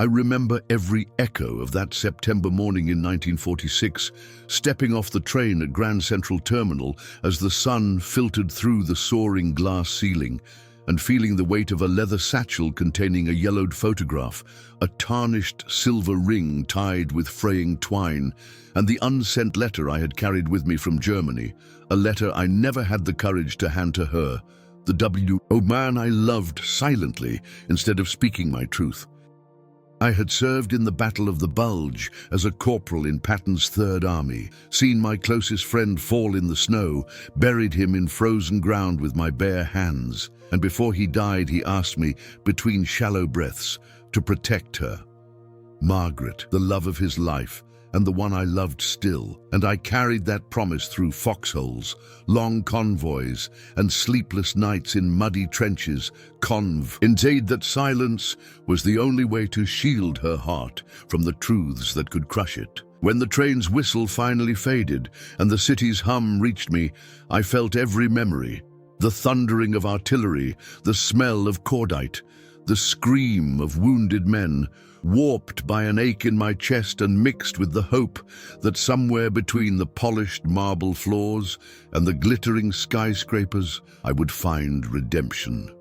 I remember every echo of that September morning in 1946, stepping off the train at Grand Central Terminal as the sun filtered through the soaring glass ceiling, and feeling the weight of a leather satchel containing a yellowed photograph, a tarnished silver ring tied with fraying twine, and the unsent letter I had carried with me from Germany, a letter I never had the courage to hand to her, the man I loved silently instead of speaking my truth. I had served in the Battle of the Bulge as a corporal in Patton's Third Army, seen my closest friend fall in the snow, buried him in frozen ground with my bare hands, and before he died he asked me, between shallow breaths, to protect her. Margaret, the love of his life, and the one I loved still, and I carried that promise through foxholes, long convoys, and sleepless nights in muddy trenches, indeed that silence was the only way to shield her heart from the truths that could crush it. When the train's whistle finally faded and the city's hum reached me, I felt every memory, the thundering of artillery, the smell of cordite, the scream of wounded men, warped by an ache in my chest and mixed with the hope that somewhere between the polished marble floors and the glittering skyscrapers I would find redemption.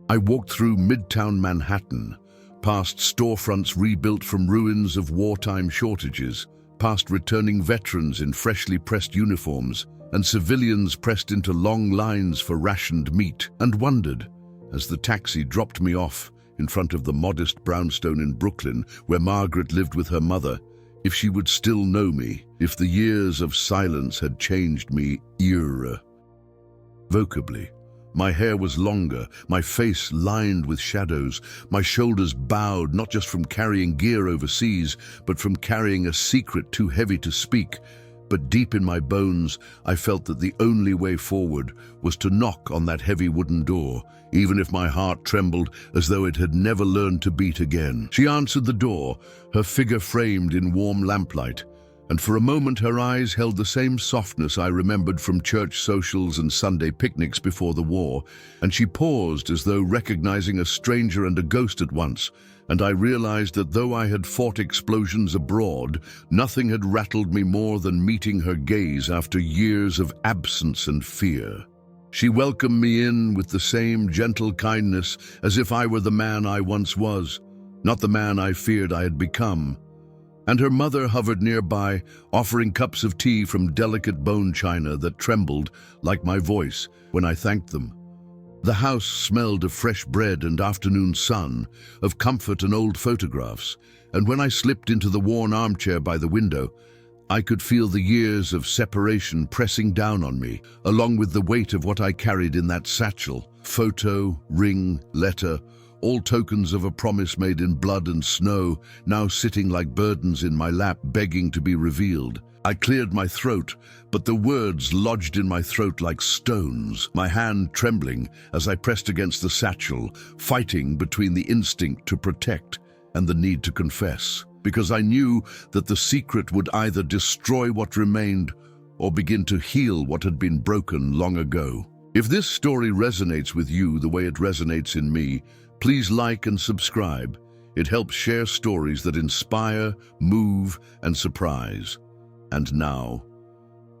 I walked through Midtown Manhattan, past storefronts rebuilt from ruins of wartime shortages, past returning veterans in freshly pressed uniforms and civilians pressed into long lines for rationed meat, and wondered, as the taxi dropped me off in front of the modest brownstone in Brooklyn where Margaret lived with her mother, if she would still know me, if the years of silence had changed me irrevocably. My hair was longer, my face lined with shadows, my shoulders bowed not just from carrying gear overseas, but from carrying a secret too heavy to speak. But deep in my bones, I felt that the only way forward was to knock on that heavy wooden door, even if my heart trembled as though it had never learned to beat again. She answered the door, her figure framed in warm lamplight, and for a moment her eyes held the same softness I remembered from church socials and Sunday picnics before the war, and she paused as though recognizing a stranger and a ghost at once, and I realized that though I had fought explosions abroad, nothing had rattled me more than meeting her gaze after years of absence and fear. She welcomed me in with the same gentle kindness as if I were the man I once was, not the man I feared I had become. And her mother hovered nearby, offering cups of tea from delicate bone china that trembled like my voice when I thanked them. The house smelled of fresh bread and afternoon sun, of comfort and old photographs, and when I slipped into the worn armchair by the window, I could feel the years of separation pressing down on me, along with the weight of what I carried in that satchel, photo, ring, letter, all tokens of a promise made in blood and snow, now sitting like burdens in my lap, begging to be revealed. I cleared my throat, but the words lodged in my throat like stones, my hand trembling as I pressed against the satchel, fighting between the instinct to protect and the need to confess, because I knew that the secret would either destroy what remained or begin to heal what had been broken long ago. If this story resonates with you the way it resonates in me, please like and subscribe. It helps share stories that inspire, move, and surprise. And now,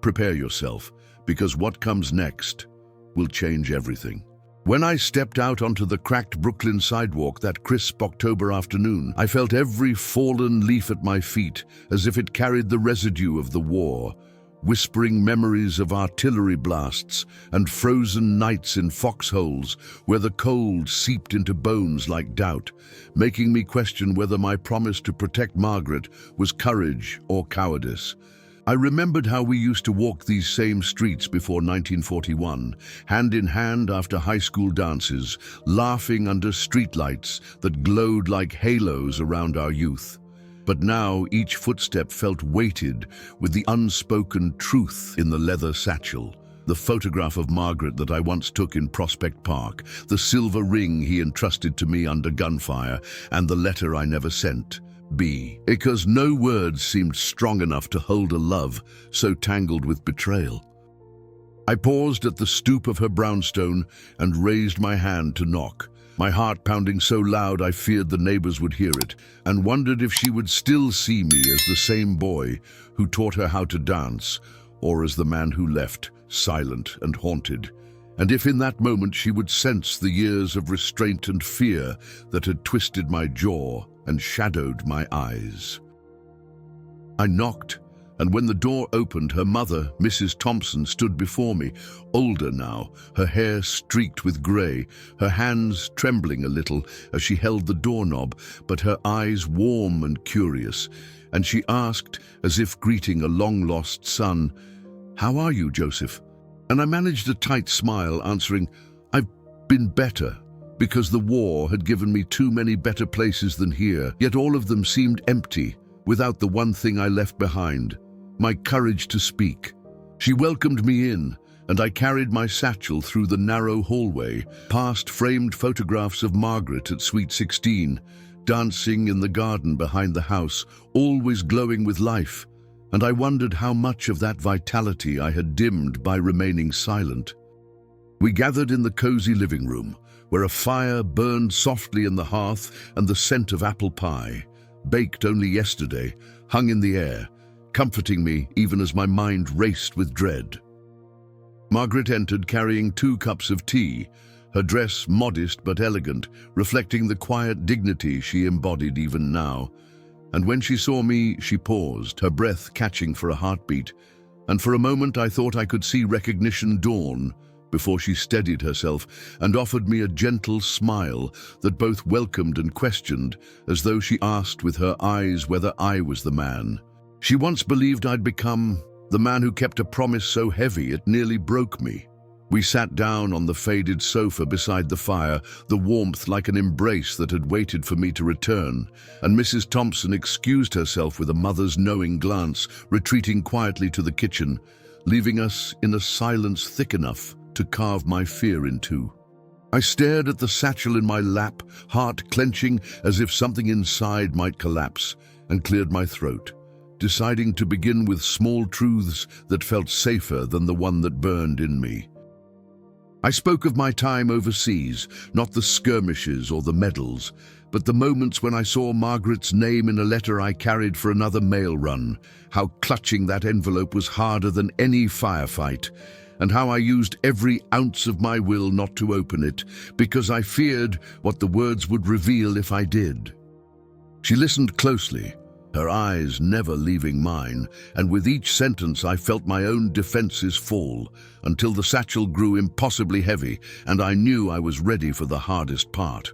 prepare yourself, because what comes next will change everything. When I stepped out onto the cracked Brooklyn sidewalk that crisp October afternoon, I felt every fallen leaf at my feet as if it carried the residue of the war, whispering memories of artillery blasts and frozen nights in foxholes where the cold seeped into bones like doubt, making me question whether my promise to protect Margaret was courage or cowardice. I remembered how we used to walk these same streets before 1941, hand in hand after high school dances, laughing under streetlights that glowed like halos around our youth. But now each footstep felt weighted with the unspoken truth in the leather satchel. The photograph of Margaret that I once took in Prospect Park, the silver ring he entrusted to me under gunfire, and the letter I never sent. Because no words seemed strong enough to hold a love so tangled with betrayal. I paused at the stoop of her brownstone and raised my hand to knock, my heart pounding so loud I feared the neighbors would hear it, and wondered if she would still see me as the same boy who taught her how to dance, or as the man who left, silent and haunted, and if in that moment she would sense the years of restraint and fear that had twisted my jaw and shadowed my eyes. I knocked, and when the door opened, her mother, Mrs. Thompson, stood before me, older now, her hair streaked with grey, her hands trembling a little as she held the doorknob, but her eyes warm and curious, and she asked, as if greeting a long-lost son, "How are you, Joseph?" And I managed a tight smile, answering, "I've been better," because the war had given me too many better places than here, yet all of them seemed empty, without the one thing I left behind, my courage to speak. She welcomed me in, and I carried my satchel through the narrow hallway, past framed photographs of Margaret at Sweet 16, dancing in the garden behind the house, always glowing with life, and I wondered how much of that vitality I had dimmed by remaining silent. We gathered in the cozy living room, where a fire burned softly in the hearth and the scent of apple pie, baked only yesterday, hung in the air, comforting me even as my mind raced with dread. Margaret entered carrying 2 cups of tea, her dress modest but elegant, reflecting the quiet dignity she embodied even now. And when she saw me, she paused, her breath catching for a heartbeat, and for a moment I thought I could see recognition dawn before she steadied herself and offered me a gentle smile that both welcomed and questioned, as though she asked with her eyes whether I was the man. She once believed I'd become the man who kept a promise so heavy it nearly broke me. We sat down on the faded sofa beside the fire, the warmth like an embrace that had waited for me to return, and Mrs. Thompson excused herself with a mother's knowing glance, retreating quietly to the kitchen, leaving us in a silence thick enough to carve my fear in two. I stared at the satchel in my lap, heart clenching as if something inside might collapse, and cleared my throat, deciding to begin with small truths that felt safer than the one that burned in me. I spoke of my time overseas, not the skirmishes or the medals, but the moments when I saw Margaret's name in a letter I carried for another mail run, how clutching that envelope was harder than any firefight, and how I used every ounce of my will not to open it, because I feared what the words would reveal if I did. She listened closely, her eyes never leaving mine, and with each sentence I felt my own defenses fall, until the satchel grew impossibly heavy, and I knew I was ready for the hardest part.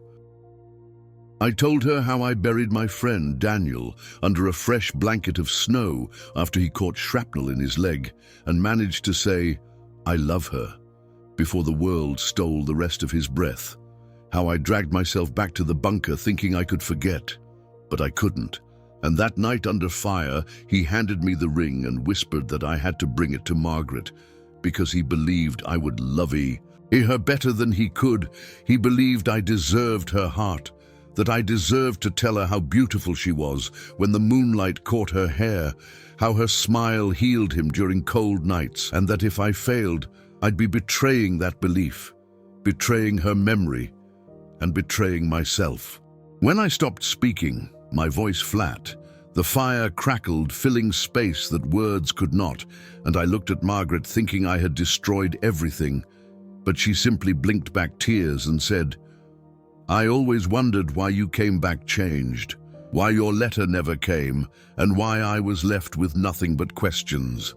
I told her how I buried my friend Daniel under a fresh blanket of snow after he caught shrapnel in his leg, and managed to say, "I love her," before the world stole the rest of his breath. How I dragged myself back to the bunker thinking I could forget, but I couldn't. And that night under fire, he handed me the ring and whispered that I had to bring it to Margaret, because he believed I would love her better than he could. He believed I deserved her heart, that I deserved to tell her how beautiful she was when the moonlight caught her hair, how her smile healed him during cold nights, and that if I failed, I'd be betraying that belief, betraying her memory, and betraying myself. When I stopped speaking, my voice flat, the fire crackled, filling space that words could not, and I looked at Margaret thinking I had destroyed everything, but she simply blinked back tears and said, "I always wondered why you came back changed, why your letter never came, and why I was left with nothing but questions."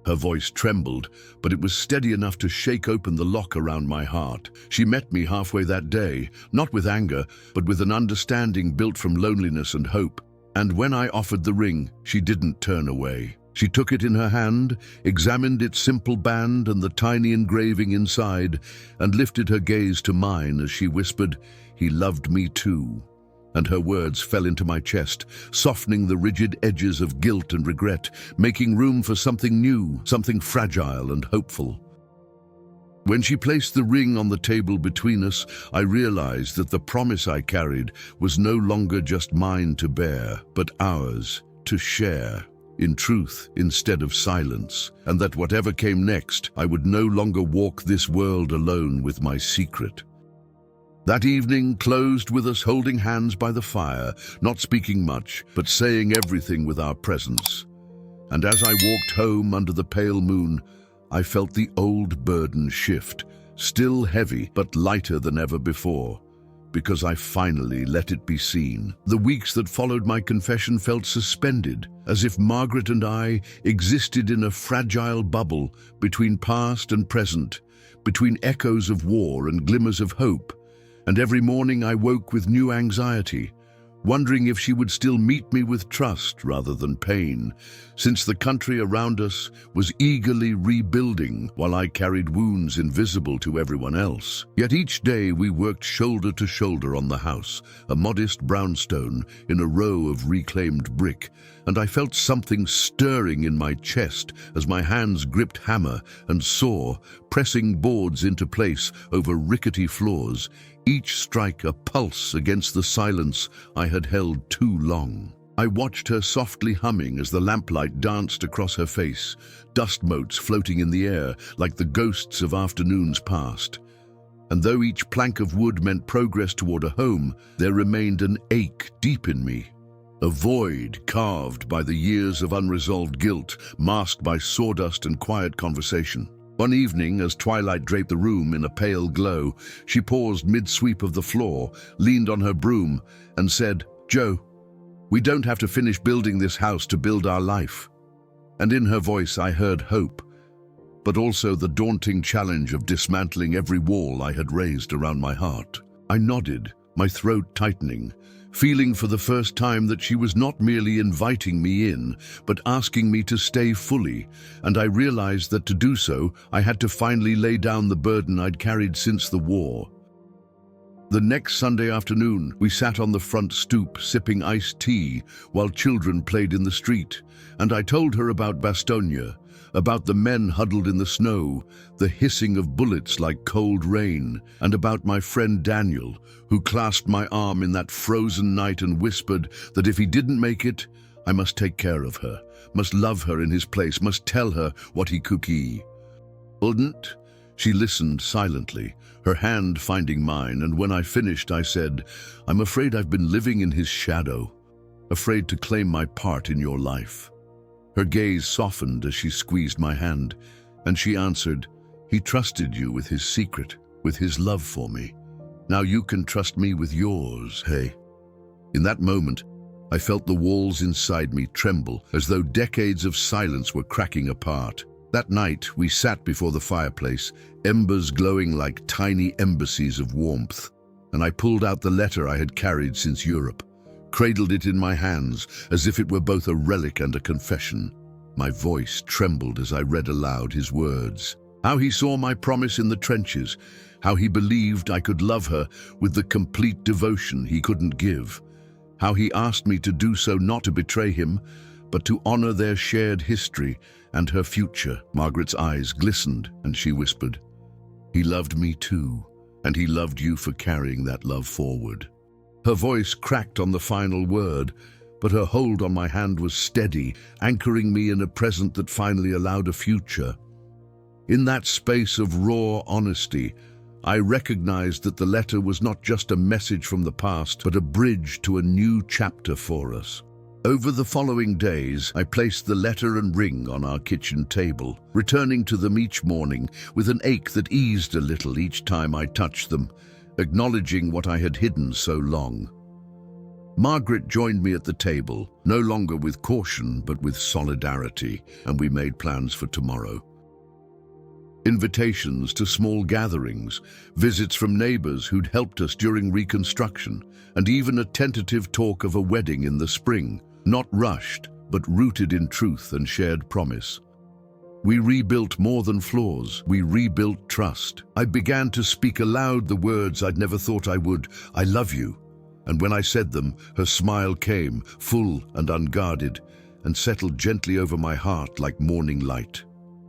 Her voice trembled, but it was steady enough to shake open the lock around my heart. She met me halfway that day, not with anger, but with an understanding built from loneliness and hope. And when I offered the ring, she didn't turn away. She took it in her hand, examined its simple band and the tiny engraving inside, and lifted her gaze to mine as she whispered, "He loved me too." And her words fell into my chest, softening the rigid edges of guilt and regret, making room for something new, something fragile and hopeful. When she placed the ring on the table between us, I realized that the promise I carried was no longer just mine to bear, but ours to share, in truth instead of silence, and that whatever came next, I would no longer walk this world alone with my secret. That evening closed with us holding hands by the fire, not speaking much, but saying everything with our presence. And as I walked home under the pale moon, I felt the old burden shift, still heavy but lighter than ever before, because I finally let it be seen. The weeks that followed my confession felt suspended, as if Margaret and I existed in a fragile bubble between past and present, between echoes of war and glimmers of hope. And every morning I woke with new anxiety, wondering if she would still meet me with trust rather than pain, since the country around us was eagerly rebuilding while I carried wounds invisible to everyone else. Yet each day we worked shoulder to shoulder on the house, a modest brownstone in a row of reclaimed brick, and I felt something stirring in my chest as my hands gripped hammer and saw, pressing boards into place over rickety floors, each strike a pulse against the silence I had held too long. I watched her softly humming as the lamplight danced across her face, dust motes floating in the air like the ghosts of afternoons past. And though each plank of wood meant progress toward a home, there remained an ache deep in me, a void carved by the years of unresolved guilt, masked by sawdust and quiet conversation. One evening, as twilight draped the room in a pale glow, she paused mid-sweep of the floor, leaned on her broom, and said, "Joe, we don't have to finish building this house to build our life." And in her voice I heard hope, but also the daunting challenge of dismantling every wall I had raised around my heart. I nodded, my throat tightening, feeling for the first time that she was not merely inviting me in, but asking me to stay fully, and I realized that to do so, I had to finally lay down the burden I'd carried since the war. The next Sunday afternoon, we sat on the front stoop sipping iced tea while children played in the street, and I told her about Bastogne, about the men huddled in the snow, the hissing of bullets like cold rain, and about my friend Daniel, who clasped my arm in that frozen night and whispered that if he didn't make it, I must take care of her, must love her in his place, must tell her what he cookie. Wouldn't? She listened silently, her hand finding mine, and when I finished I said, "I'm afraid I've been living in his shadow, afraid to claim my part in your life." Her gaze softened as she squeezed my hand, and she answered, "He trusted you with his secret, with his love for me. Now you can trust me with yours, hey?" In that moment, I felt the walls inside me tremble as though decades of silence were cracking apart. That night, we sat before the fireplace, embers glowing like tiny embassies of warmth, and I pulled out the letter I had carried since Europe, cradled it in my hands as if it were both a relic and a confession. My voice trembled as I read aloud his words. How he saw my promise in the trenches, how he believed I could love her with the complete devotion he couldn't give, how he asked me to do so not to betray him, but to honor their shared history and her future. Margaret's eyes glistened, and she whispered, "He loved me too, and he loved you for carrying that love forward." Her voice cracked on the final word, but her hold on my hand was steady, anchoring me in a present that finally allowed a future. In that space of raw honesty, I recognized that the letter was not just a message from the past, but a bridge to a new chapter for us. Over the following days, I placed the letter and ring on our kitchen table, returning to them each morning with an ache that eased a little each time I touched them, acknowledging what I had hidden so long. Margaret joined me at the table, no longer with caution but with solidarity, and we made plans for tomorrow. Invitations to small gatherings, visits from neighbors who'd helped us during reconstruction, and even a tentative talk of a wedding in the spring, not rushed, but rooted in truth and shared promise. We rebuilt more than floors, we rebuilt trust. I began to speak aloud the words I'd never thought I would, "I love you." And when I said them, her smile came, full and unguarded, and settled gently over my heart like morning light.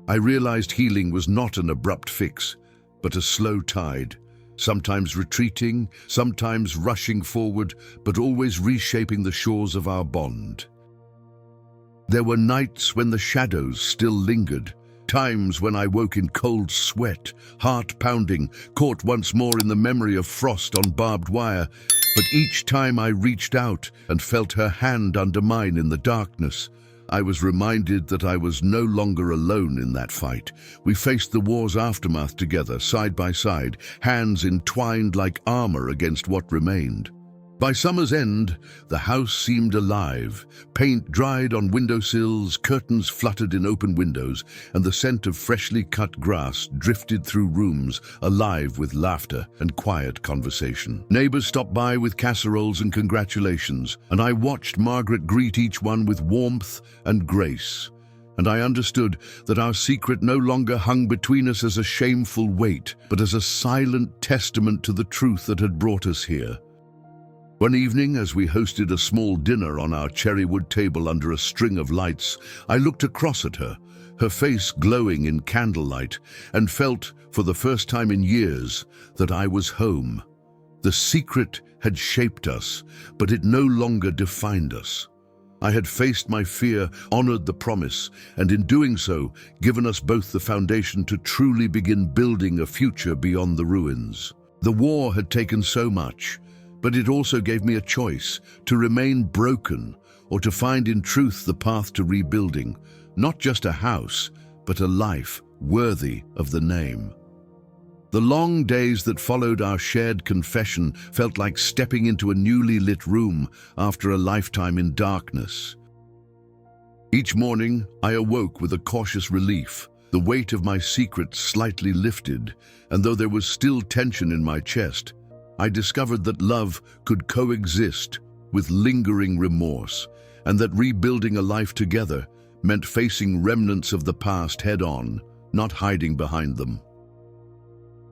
I realized healing was not an abrupt fix, but a slow tide, sometimes retreating, sometimes rushing forward, but always reshaping the shores of our bond. There were nights when the shadows still lingered, Times when I woke in cold sweat, heart pounding, caught once more in the memory of frost on barbed wire. But each time I reached out and felt her hand under mine in the darkness, I was reminded that I was no longer alone in that fight. We faced the war's aftermath together, side by side, hands entwined like armor against what remained. By summer's end, the house seemed alive. Paint dried on windowsills, curtains fluttered in open windows, and the scent of freshly cut grass drifted through rooms, alive with laughter and quiet conversation. Neighbors stopped by with casseroles and congratulations, and I watched Margaret greet each one with warmth and grace. And I understood that our secret no longer hung between us as a shameful weight, but as a silent testament to the truth that had brought us here. One evening, as we hosted a small dinner on our cherrywood table under a string of lights, I looked across at her, her face glowing in candlelight, and felt, for the first time in years, that I was home. The secret had shaped us, but it no longer defined us. I had faced my fear, honored the promise, and in doing so, given us both the foundation to truly begin building a future beyond the ruins. The war had taken so much, but it also gave me a choice to remain broken or to find in truth the path to rebuilding, not just a house, but a life worthy of the name. The long days that followed our shared confession felt like stepping into a newly lit room after a lifetime in darkness. Each morning, I awoke with a cautious relief. The weight of my secret slightly lifted, and though there was still tension in my chest, I discovered that love could coexist with lingering remorse, and that rebuilding a life together meant facing remnants of the past head-on, not hiding behind them.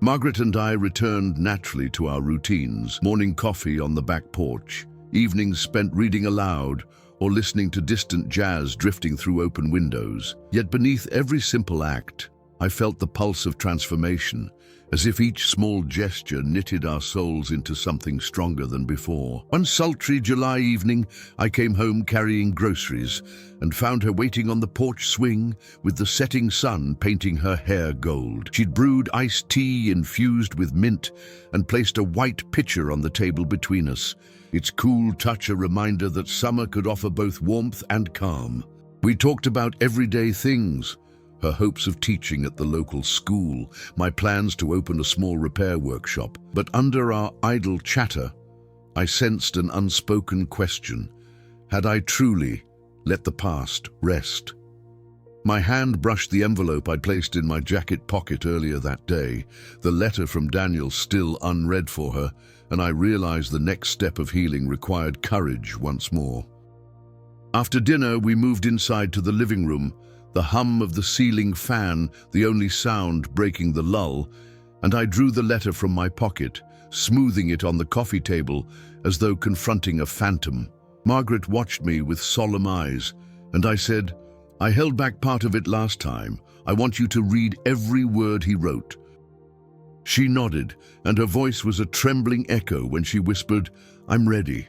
Margaret and I returned naturally to our routines, morning coffee on the back porch, evenings spent reading aloud or listening to distant jazz drifting through open windows. Yet beneath every simple act, I felt the pulse of transformation, as if each small gesture knitted our souls into something stronger than before. One sultry July evening, I came home carrying groceries and found her waiting on the porch swing with the setting sun painting her hair gold. She'd brewed iced tea infused with mint and placed a white pitcher on the table between us, its cool touch a reminder that summer could offer both warmth and calm. We talked about everyday things, her hopes of teaching at the local school, my plans to open a small repair workshop. But under our idle chatter, I sensed an unspoken question. Had I truly let the past rest? My hand brushed the envelope I'd placed in my jacket pocket earlier that day, the letter from Daniel still unread for her, and I realized the next step of healing required courage once more. After dinner, we moved inside to the living room, the hum of the ceiling fan, the only sound breaking the lull, and I drew the letter from my pocket, smoothing it on the coffee table as though confronting a phantom. Margaret watched me with solemn eyes, and I said, "I held back part of it last time. I want you to read every word he wrote." She nodded, and her voice was a trembling echo when she whispered, "I'm ready."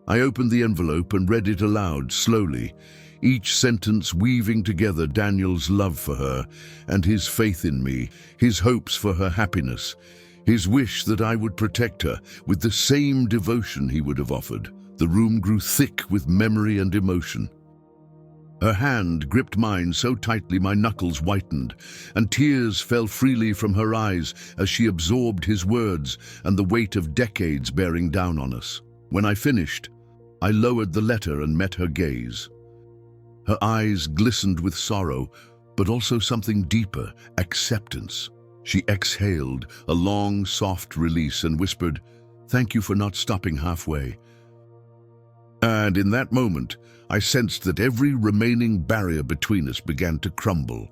I opened the envelope and read it aloud, slowly, each sentence weaving together Daniel's love for her and his faith in me, his hopes for her happiness, his wish that I would protect her with the same devotion he would have offered. The room grew thick with memory and emotion. Her hand gripped mine so tightly my knuckles whitened, and tears fell freely from her eyes as she absorbed his words and the weight of decades bearing down on us. When I finished, I lowered the letter and met her gaze. Her eyes glistened with sorrow, but also something deeper, acceptance. She exhaled, a long, soft release, and whispered, "Thank you for not stopping halfway." And in that moment, I sensed that every remaining barrier between us began to crumble.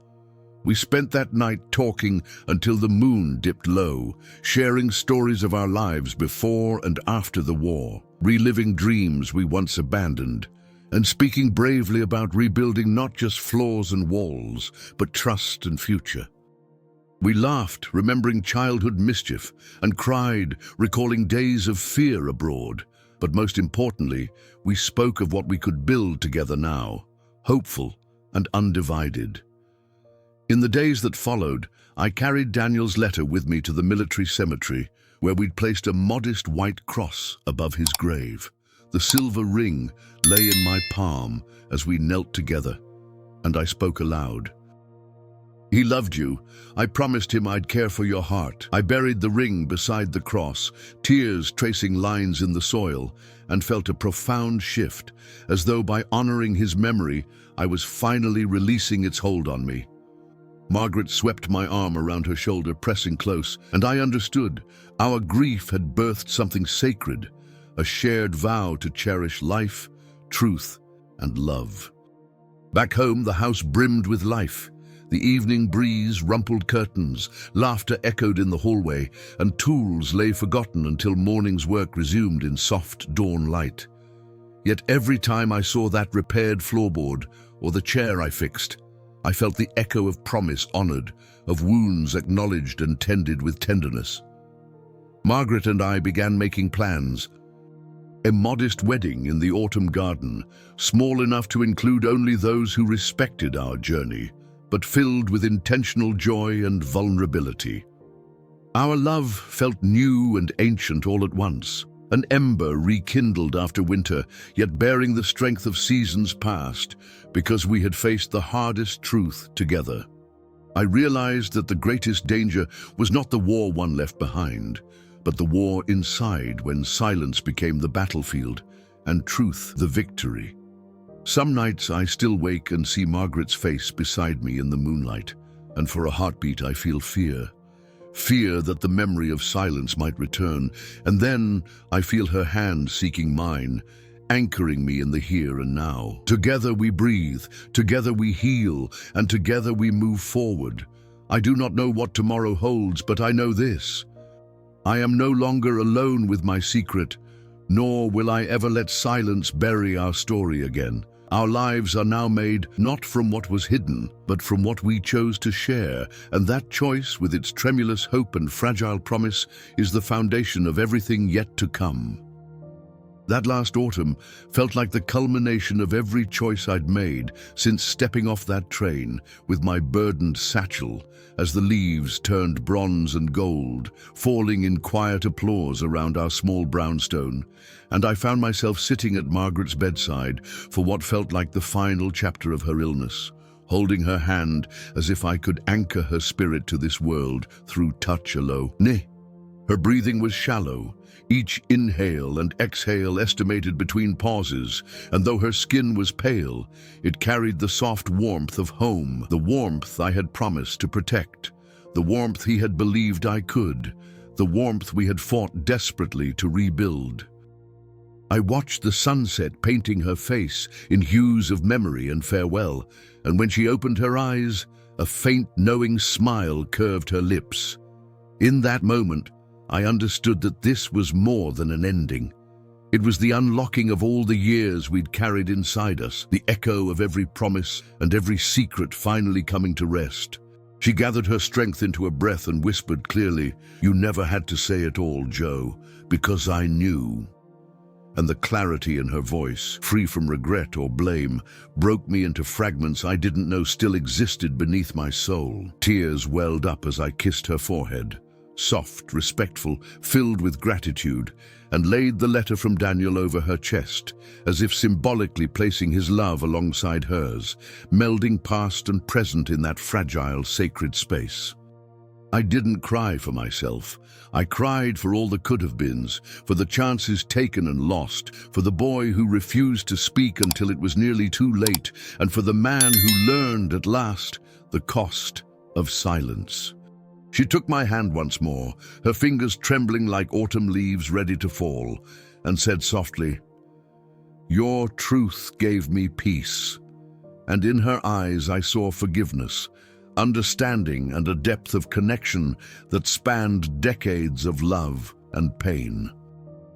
We spent that night talking until the moon dipped low, sharing stories of our lives before and after the war, reliving dreams we once abandoned, and speaking bravely about rebuilding not just floors and walls, but trust and future. We laughed, remembering childhood mischief, and cried, recalling days of fear abroad. But most importantly, we spoke of what we could build together now, hopeful and undivided. In the days that followed, I carried Daniel's letter with me to the military cemetery, where we'd placed a modest white cross above his grave. The silver ring lay in my palm as we knelt together, and I spoke aloud. He loved you. I promised him I'd care for your heart. I buried the ring beside the cross, tears tracing lines in the soil, and felt a profound shift, as though by honoring his memory, I was finally releasing its hold on me. Margaret swept my arm around her shoulder, pressing close, and I understood. Our grief had birthed something sacred, a shared vow to cherish life, truth, and love. Back home, the house brimmed with life. The evening breeze rumpled curtains, laughter echoed in the hallway, and tools lay forgotten until morning's work resumed in soft dawn light. Yet every time I saw that repaired floorboard or the chair I fixed, I felt the echo of promise honored, of wounds acknowledged and tended with tenderness. Margaret and I began making plans. A modest wedding in the autumn garden, small enough to include only those who respected our journey, but filled with intentional joy and vulnerability. Our love felt new and ancient all at once, an ember rekindled after winter, yet bearing the strength of seasons past, because we had faced the hardest truth together. I realized that the greatest danger was not the war one left behind, but the war inside, when silence became the battlefield and truth the victory. Some nights I still wake and see Margaret's face beside me in the moonlight, and for a heartbeat I feel fear. Fear that the memory of silence might return, and then I feel her hand seeking mine, anchoring me in the here and now. Together we breathe, together we heal, and together we move forward. I do not know what tomorrow holds, but I know this. I am no longer alone with my secret, nor will I ever let silence bury our story again. Our lives are now made not from what was hidden, but from what we chose to share, and that choice, with its tremulous hope and fragile promise, is the foundation of everything yet to come. That last autumn felt like the culmination of every choice I'd made since stepping off that train with my burdened satchel, as the leaves turned bronze and gold, falling in quiet applause around our small brownstone, and I found myself sitting at Margaret's bedside for what felt like the final chapter of her illness, holding her hand as if I could anchor her spirit to this world through touch alone. Her breathing was shallow, each inhale and exhale estimated between pauses, and though her skin was pale, it carried the soft warmth of home, the warmth I had promised to protect, the warmth he had believed I could, the warmth we had fought desperately to rebuild. I watched the sunset painting her face in hues of memory and farewell, and when she opened her eyes, a faint, knowing smile curved her lips. In that moment, I understood that this was more than an ending. It was the unlocking of all the years we'd carried inside us, the echo of every promise and every secret finally coming to rest. She gathered her strength into a breath and whispered clearly, "You never had to say it all, Joe, because I knew." And the clarity in her voice, free from regret or blame, broke me into fragments I didn't know still existed beneath my soul. Tears welled up as I kissed her forehead, soft, respectful, filled with gratitude, and laid the letter from Daniel over her chest, as if symbolically placing his love alongside hers, melding past and present in that fragile, sacred space. I didn't cry for myself. I cried for all the could-have-beens, for the chances taken and lost, for the boy who refused to speak until it was nearly too late, and for the man who learned at last the cost of silence. She took my hand once more, her fingers trembling like autumn leaves ready to fall, and said softly, "Your truth gave me peace." And in her eyes I saw forgiveness, understanding, and a depth of connection that spanned decades of love and pain.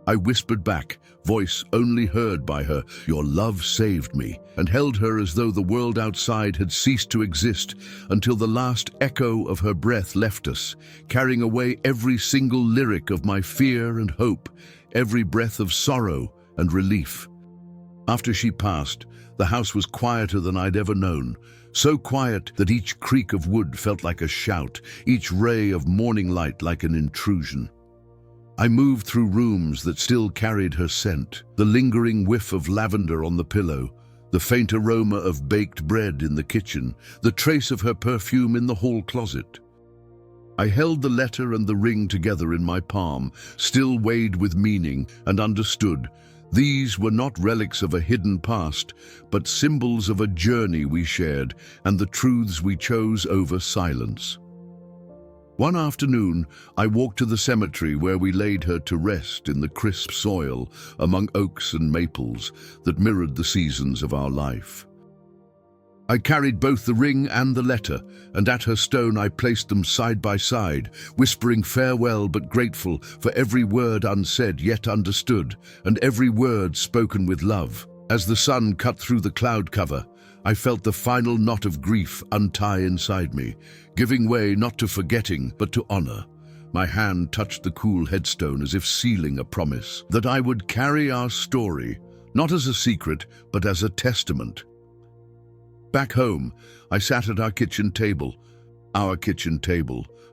I whispered back, voice only heard by her, "Your love saved me," and held her as though the world outside had ceased to exist until the last echo of her breath left us, carrying away every single lyric of my fear and hope, every breath of sorrow and relief. After she passed, the house was quieter than I'd ever known, so quiet that each creak of wood felt like a shout, each ray of morning light like an intrusion. I moved through rooms that still carried her scent, the lingering whiff of lavender on the pillow, the faint aroma of baked bread in the kitchen, the trace of her perfume in the hall closet. I held the letter and the ring together in my palm, still weighed with meaning, and understood. These were not relics of a hidden past, but symbols of a journey we shared and the truths we chose over silence. One afternoon, I walked to the cemetery where we laid her to rest in the crisp soil among oaks and maples that mirrored the seasons of our life. I carried both the ring and the letter, and at her stone I placed them side by side, whispering farewell but grateful for every word unsaid yet understood, and every word spoken with love. As the sun cut through the cloud cover, I felt the final knot of grief untie inside me, giving way not to forgetting but to honor. My hand touched the cool headstone as if sealing a promise that I would carry our story, not as a secret, but as a testament. Back home, I sat at our kitchen table,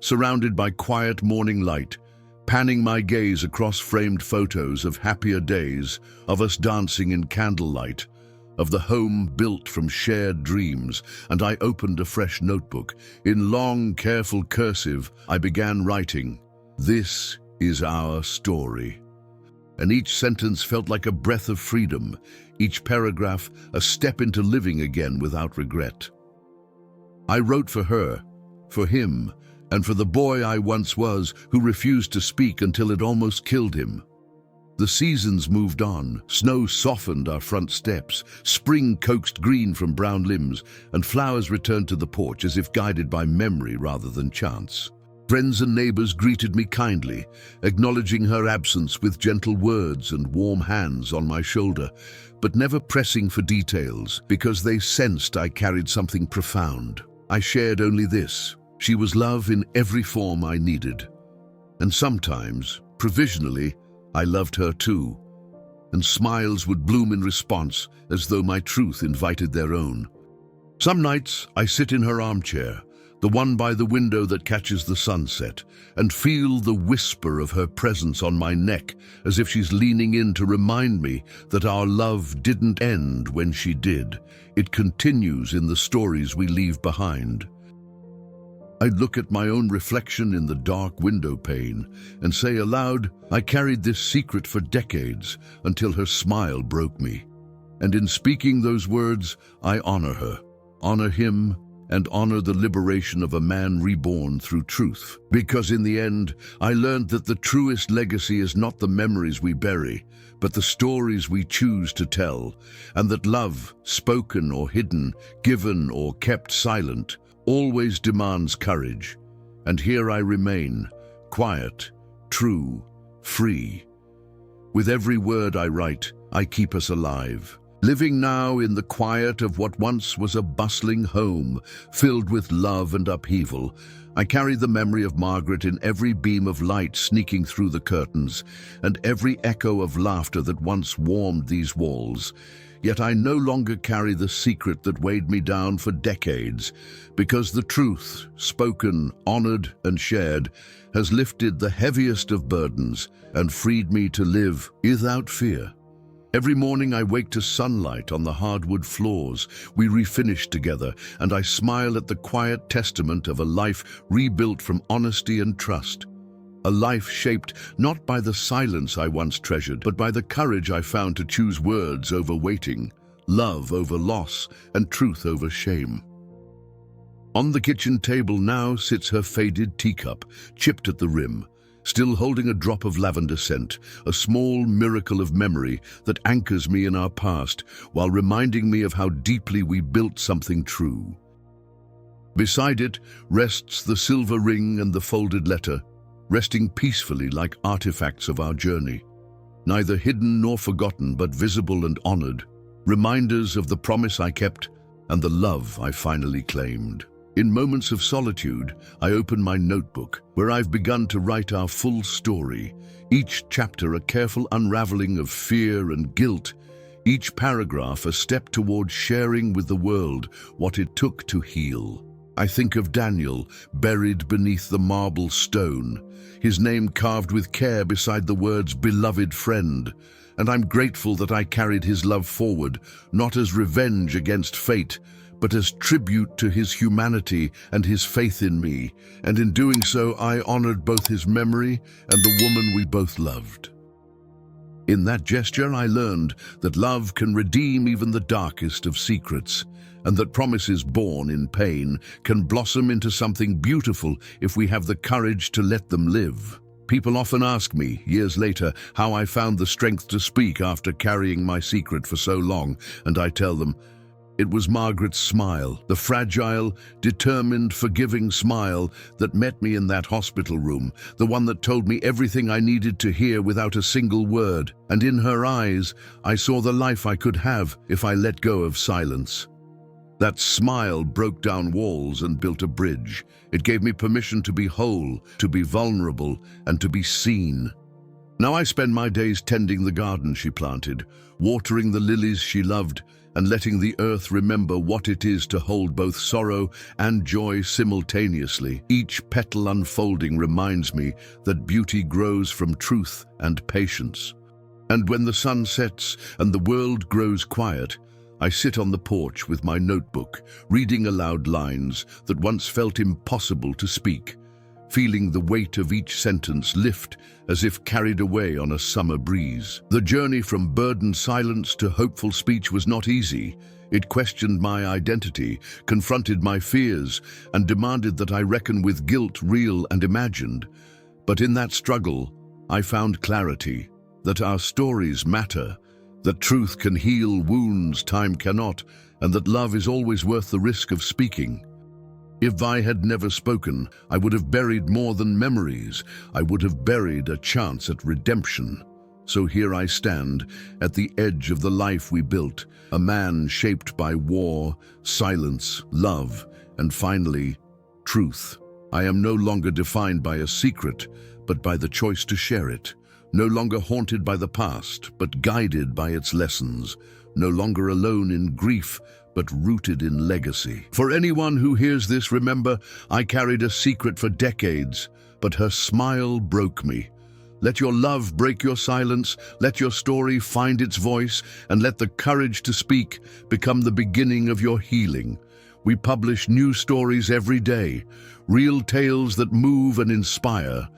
surrounded by quiet morning light, panning my gaze across framed photos of happier days, of us dancing in candlelight, of the home built from shared dreams, and I opened a fresh notebook. In long, careful cursive, I began writing, "This is our story." And each sentence felt like a breath of freedom, each paragraph a step into living again without regret. I wrote for her, for him, and for the boy I once was who refused to speak until it almost killed him. The seasons moved on, snow softened our front steps, spring coaxed green from brown limbs, and flowers returned to the porch as if guided by memory rather than chance. Friends and neighbors greeted me kindly, acknowledging her absence with gentle words and warm hands on my shoulder, but never pressing for details because they sensed I carried something profound. I shared only this: she was love in every form I needed. And sometimes, provisionally, I loved her too, and smiles would bloom in response as though my truth invited their own. Some nights I sit in her armchair, the one by the window that catches the sunset, and feel the whisper of her presence on my neck as if she's leaning in to remind me that our love didn't end when she did. It continues in the stories we leave behind. I'd look at my own reflection in the dark window pane and say aloud, I carried this secret for decades until her smile broke me. And in speaking those words, I honor her, honor him, and honor the liberation of a man reborn through truth. Because in the end, I learned that the truest legacy is not the memories we bury, but the stories we choose to tell, and that love, spoken or hidden, given or kept silent, always demands courage. And here I remain, quiet, true, free. With every word I write, I keep us alive, living now in the quiet of what once was a bustling home, filled with love and upheaval. I carry the memory of Margaret in every beam of light sneaking through the curtains, and every echo of laughter that once warmed these walls. Yet I no longer carry the secret that weighed me down for decades, because the truth, spoken, honored, and shared, has lifted the heaviest of burdens and freed me to live without fear. Every morning I wake to sunlight on the hardwood floors we refinished together, and I smile at the quiet testament of a life rebuilt from honesty and trust. A life shaped not by the silence I once treasured, but by the courage I found to choose words over waiting, love over loss, and truth over shame. On the kitchen table now sits her faded teacup, chipped at the rim, still holding a drop of lavender scent, a small miracle of memory that anchors me in our past while reminding me of how deeply we built something true. Beside it rests the silver ring and the folded letter, resting peacefully like artifacts of our journey, neither hidden nor forgotten but visible and honored, reminders of the promise I kept and the love I finally claimed. In moments of solitude, I open my notebook, where I've begun to write our full story, each chapter a careful unraveling of fear and guilt, each paragraph a step towards sharing with the world what it took to heal. I think of Daniel, buried beneath the marble stone, his name carved with care beside the words "beloved friend," and I'm grateful that I carried his love forward, not as revenge against fate, but as tribute to his humanity and his faith in me, and in doing so I honored both his memory and the woman we both loved. In that gesture I learned that love can redeem even the darkest of secrets, and that promises born in pain can blossom into something beautiful if we have the courage to let them live. People often ask me, years later, how I found the strength to speak after carrying my secret for so long, and I tell them, it was Margaret's smile, the fragile, determined, forgiving smile that met me in that hospital room, the one that told me everything I needed to hear without a single word. And in her eyes, I saw the life I could have if I let go of silence. That smile broke down walls and built a bridge. It gave me permission to be whole, to be vulnerable, and to be seen. Now I spend my days tending the garden she planted, watering the lilies she loved, and letting the earth remember what it is to hold both sorrow and joy simultaneously. Each petal unfolding reminds me that beauty grows from truth and patience. And when the sun sets and the world grows quiet, I sit on the porch with my notebook, reading aloud lines that once felt impossible to speak, feeling the weight of each sentence lift as if carried away on a summer breeze. The journey from burdened silence to hopeful speech was not easy. It questioned my identity, confronted my fears, and demanded that I reckon with guilt, real and imagined. But in that struggle, I found clarity, that our stories matter, that truth can heal wounds time cannot, and that love is always worth the risk of speaking. If I had never spoken, I would have buried more than memories. I would have buried a chance at redemption. So here I stand, at the edge of the life we built, a man shaped by war, silence, love, and finally, truth. I am no longer defined by a secret, but by the choice to share it. No longer haunted by the past, but guided by its lessons. No longer alone in grief, but rooted in legacy. For anyone who hears this, remember, I carried a secret for decades, but her smile broke me. Let your love break your silence, let your story find its voice, and let the courage to speak become the beginning of your healing. We publish new stories every day, real tales that move and inspire,